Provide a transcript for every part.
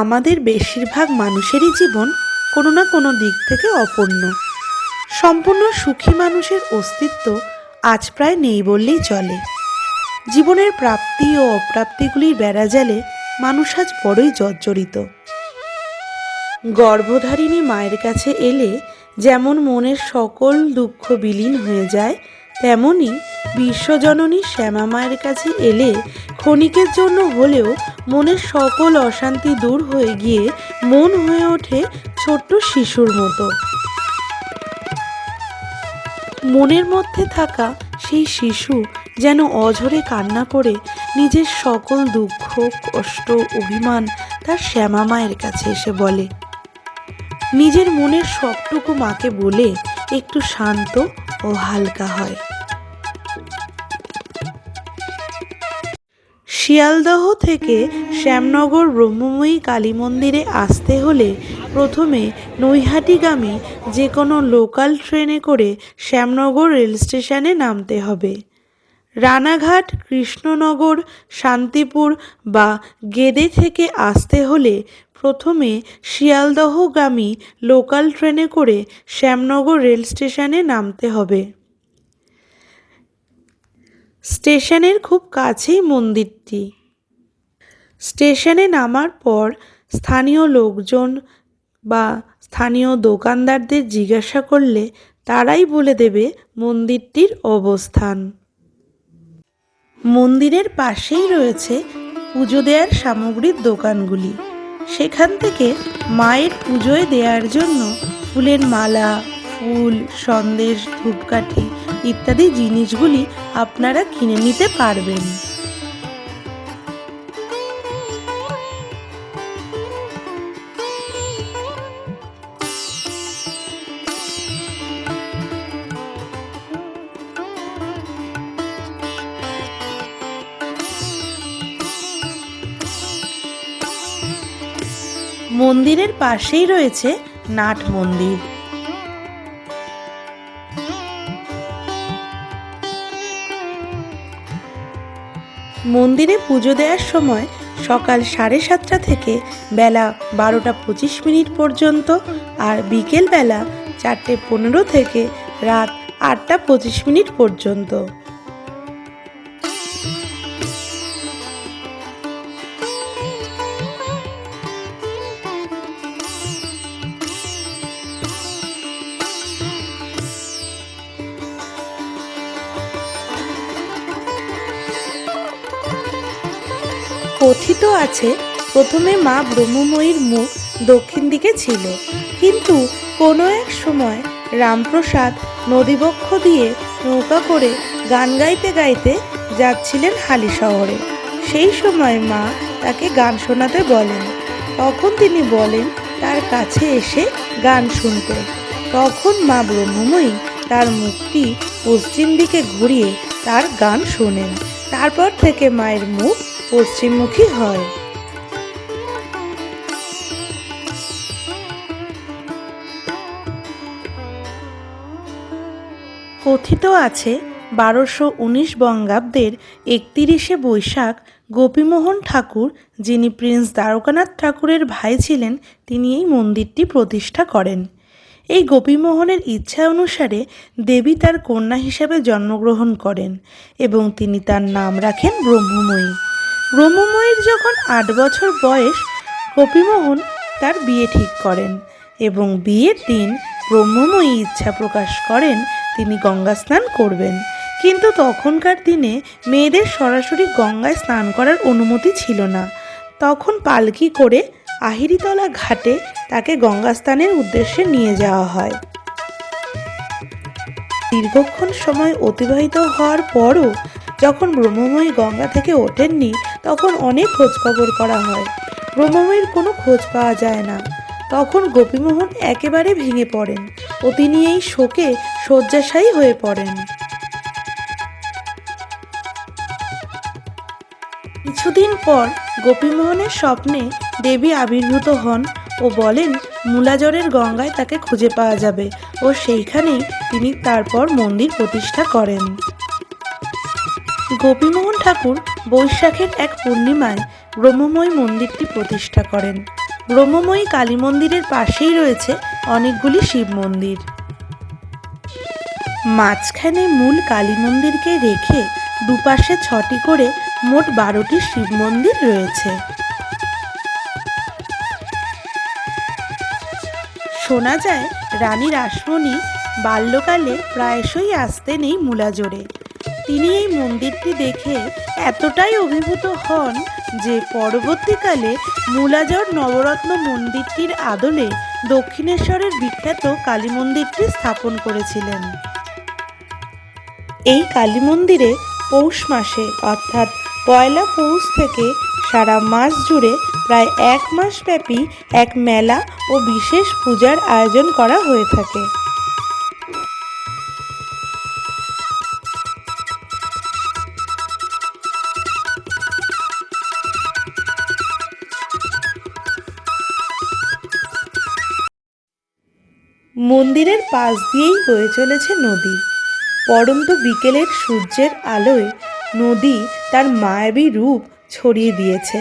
আমাদের বেশিরভাগ মানুষেরই জীবন কোনো না কোনো দিক থেকে অপূর্ণ। সম্পূর্ণ সুখী মানুষের অস্তিত্ব আজ প্রায় নেই বললেই চলে। জীবনের প্রাপ্তি ও অপ্রাপ্তিগুলির বেড়াজালে মানুষ আজ বড়ই জর্জরিত। গর্ভধারিণী মায়ের কাছে এলে যেমন মনের সকল দুঃখ বিলীন হয়ে যায়, তেমনি বিশ্বজননী শ্যামা মায়ের কাছে এলে ক্ষণিকের জন্য হলেও মনের সকল অশান্তি দূর হয়ে গিয়ে মন হয়ে ওঠে ছোট্ট শিশুর মতো। মনের মধ্যে থাকা সেই শিশু যেন অঝরে কান্না করে নিজের সকল দুঃখ, কষ্ট, অভিমান তার শ্যামা মায়ের কাছে এসে বলে। নিজের মনের সবটুকু মাকে বলে একটু শান্ত ও হালকা হয়। শিয়ালদহ থেকে শ্যামনগর ব্রহ্মময়ী কালী মন্দিরে আসতে হলে প্রথমে নৈহাটিগামী যে কোনো লোকাল ট্রেনে করে শ্যামনগর রেল স্টেশনে নামতে হবে। রানাঘাট, কৃষ্ণনগর, শান্তিপুর বা গেদে থেকে আসতে হলে প্রথমে শিয়ালদহগামী লোকাল ট্রেনে করে শ্যামনগর রেল স্টেশনে নামতে হবে। স্টেশনের খুব কাছেই মন্দিরটি। স্টেশনে নামার পর স্থানীয় লোকজন বা স্থানীয় দোকানদারদের জিজ্ঞাসা করলে তারাই বলে দেবে মন্দিরটির অবস্থান। মন্দিরের পাশেই রয়েছে পুজো দেওয়ার সামগ্রীর দোকানগুলি। সেখান থেকে মায়ের পুজোয় দেওয়ার জন্য ফুলের মালা, ফুল, সন্দেশ, ধূপকাঠি ইত্যাদি জিনিসগুলি আপনারা কিনে নিতে পারবেন। মন্দিরের পাশেই রয়েছে নাট মন্দির। মন্দিরে পুজো দেওয়ার সময় সকাল 7:30 থেকে বেলা 12:25 পর্যন্ত আর বিকেল বেলা 4:15 থেকে রাত 8:25 পর্যন্ত। কথিত আছে প্রথমে মা ব্রহ্মময়ীর মুখ দক্ষিণ দিকে ছিল, কিন্তু কোনো এক সময় রামপ্রসাদ নদীবক্ষ দিয়ে নৌকা করে গান গাইতে গাইতে যাচ্ছিলেন হালি শহরে। সেই সময় মা তাকে গান শোনাতে বলেন। তখন তিনি বলেন তার কাছে এসে গান শুনতে। তখন মা ব্রহ্মময়ী তার মুখটি পশ্চিম দিকে ঘুরিয়ে তার গান শোনেন। তারপর থেকে মায়ের মুখ পশ্চিমমুখী হয়। কথিত আছে 1219 বঙ্গাব্দের 31শে বৈশাখ গোপীমোহন ঠাকুর, যিনি প্রিন্স দ্বারকানাথ ঠাকুরের ভাই ছিলেন, তিনি এই মন্দিরটি প্রতিষ্ঠা করেন। এই গোপীমোহনের ইচ্ছা অনুসারে দেবী তার কন্যা হিসাবে জন্মগ্রহণ করেন এবং তিনি তার নাম রাখেন ব্রহ্মময়ী। ব্রহ্মময়ীর যখন 8 বছর বয়স, গোপীমোহন তার বিয়ে ঠিক করেন এবং বিয়ের দিন ব্রহ্মময়ী ইচ্ছা প্রকাশ করেন তিনি গঙ্গা স্নান করবেন। কিন্তু তখনকার দিনে মেয়েদের সরাসরি গঙ্গায় স্নান করার অনুমতি ছিল না। তখন পালকি করে আহিরিতলা ঘাটে তাকে গঙ্গা স্নানের উদ্দেশ্যে নিয়ে যাওয়া হয়। দীর্ঘক্ষণ সময় অতিবাহিত হওয়ার পরও যখন ব্রহ্মময়ী গঙ্গা থেকে ওঠেননি, তখন অনেক খোঁজখবর করা হয়। ব্রহ্মময়ীর কোনো খোঁজ পাওয়া যায় না। তখন গোপীমোহন একেবারে ভেঙে পড়েন ও তিনি এই শোকে শয্যাশায়ী হয়ে পড়েন। কিছুদিন পর গোপীমোহনের স্বপ্নে দেবী আবির্ভূত হন ও বলেন মূলাজরের গঙ্গায় তাকে খুঁজে পাওয়া যাবে ও সেইখানেই তিনি তারপর মন্দির প্রতিষ্ঠা করেন। গোপীমোহন ঠাকুর বৈশাখের এক পূর্ণিমায় ব্রহ্মময়ী মন্দিরটি প্রতিষ্ঠা করেন। ব্রহ্মময়ী কালী মন্দিরের পাশেই রয়েছে অনেকগুলি শিব মন্দির। মাঝখানে মূল কালী মন্দিরকে রেখে দুপাশে 6টি করে মোট 12টি শিব মন্দির রয়েছে। শোনা যায় রানী রাসমণি বাল্যকালে প্রায়শই আসতেন এই মূলাজোড়ে। তিনি এই মন্দিরটি দেখে এতটাই অভিভূত হন যে পরবর্তীকালে মূলাজোড় নবরত্ন মন্দিরটির আদলে দক্ষিণেশ্বরের বিখ্যাত কালী মন্দিরটি স্থাপন করেছিলেন। এই কালী মন্দিরে পৌষ মাসে অর্থাৎ পয়লা পৌষ থেকে সারা মাস জুড়ে প্রায় 1 মাস ব্যাপী এক মেলা ও বিশেষ পূজার আয়োজন করা হয়ে থাকে। মন্দিরের পাশ দিয়েই বয়ে চলেছে নদী। পড়ন্ত বিকেলের সূর্যের আলোয় নদী তার মায়াবী রূপ ছড়িয়ে দিয়েছে।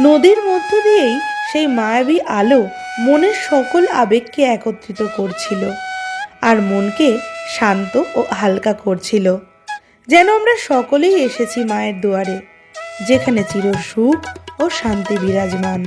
নদীর মধ্য দিয়েই সেই মায়াবী আলো মনের সকল আবেগকে একত্রিত করছিল আর মনকে শান্ত ও হালকা করছিল, যেন আমরা সকলেই এসেছি মায়ের দুয়ারে, যেখানে চির সুখ ও শান্তি বিরাজমান।